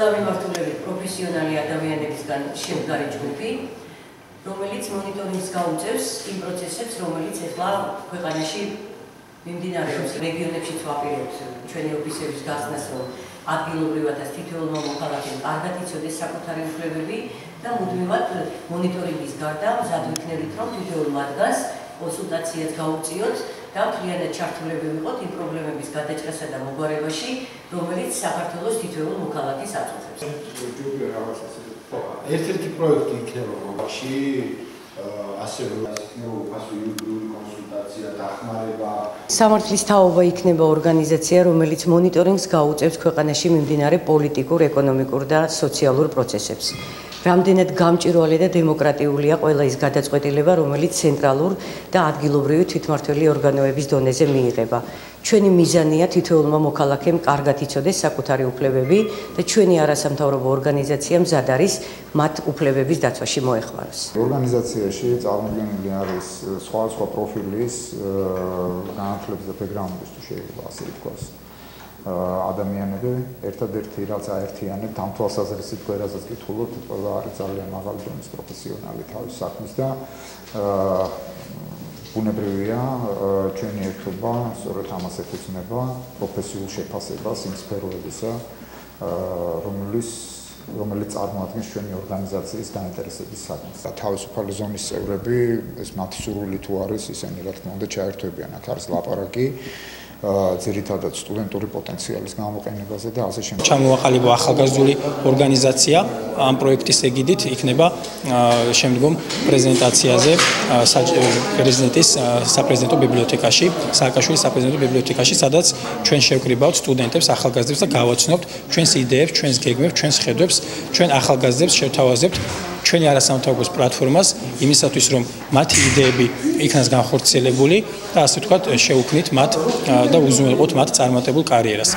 ყველა მიმართულებით პროფესიონალი ადამიანებისგან შემდგარი ჯგუფი, რომელიც მონიტორინგს გაუწევს იმ პროცესებს, რომელიც ახლა ქვეყანაში მიმდინარეობს. რეგიონებშიც ვაპირებთ ჩვენი ოფისების გახსნას, რომ ადგილობრივადაც თითოეულმა მოქალაქემ კარგად იცოდეს საკუთარი უფლებები და მუდმივად მონიტორინგის გარდა მზად ვიქნებით, რომ თითოეულ მათგანს კონსულტაციაც გაუწიოთ და მთლიანად ჩართულები ვიყოთ იმ პრობლემების გადაჭრასა და მოგვარებაში, რომელიც საქართველოს თითოეულ მოქალაქეს აწუხებს. ერთ-ერთი პროექტი იქნება მოგაში, ასევე უსიუბრული კონსულტაცია, დახმარება. სამართლის თაობა იქნება ორგანიზაცია, რომელიც მონიტორინგს გაუწევს ქვეყანაში მიმდინარე პოლიტიკურ, ეკონომიკურ და სოციალურ პროცესებს. რამდენად გამჭვირვალე და დემოკრატიულია ყველა ის გადაწყვეტილება, რომელიც ცენტრალურ და ადგილობრივი თვითმმართველი ორგანოების დონეზე მიიღება. ჩვენი მიზანია თითოეულმა მოქალაქემ კარგად იცოდეს საკუთარი უფლებები და ჩვენი არასამთავრობო ორგანიზაცია მზად არის მათ უფლებების დაცვაში მოეხმაროს. ორგანიზაციაში წარმოდგენილი არის სხვადასხვა პროფილის განათლების და ბექგრაუნდის თუ შეიძლება ასე ითქვას. ადამიანები ერთადერთი რაც აერთიანებთ ამ თვალსაზრისით ყველასაც კითხულობთ, ყველა არის ძალიან მაღალი დონის პროფესიონალი თავის საქმის და ბუნებრივია ჩვენი ერთობა სწორედ ამას ეფუძნება პროფესიულ შეფასებას იმ სფეროებისა, რომელიც წარმოადგენს ჩვენი ორგანიზაციის დაინტერესების საქმეს. თავისუფალი ზონის წევრები, ეს მათი სურვილი თუ არის, ისინი რა თქმა უნდა ჩაერთვებიან. აქ არის ლაპარაკი ძირითადად სტუდენტური პოტენციალის გამოყენებაზე და ასე შემდეგ. ჩამოაყალიბა ახალგაზრდული ორგანიზაცია ამ პროექტის ეგიდით იქნება შემდგომ პრეზენტაციაზე პრეზიდენტის საპრეზიდენტო ბიბლიოთეკაში, სააკაშვილის საპრეზიდენტო ბიბლიოთეკაში, სადაც ჩვენ შევკრიბავთ სტუდენტებს, ახალგაზრდებს და გავაცნობთ ჩვენს იდეებს, ჩვენს გეგმებს, ჩვენს ხედვებს, ჩვენ ახალგაზრდებს შევთავაზებთ ჩვენი არასამთავრობო პლატფორმას იმისათვის, რომ მათი იდეები იქნას განხორციელებული და ასე ვთქვათ, შეუქმნით მათ და უზრუნველყოთ მათ წარმატებულ კარიერას.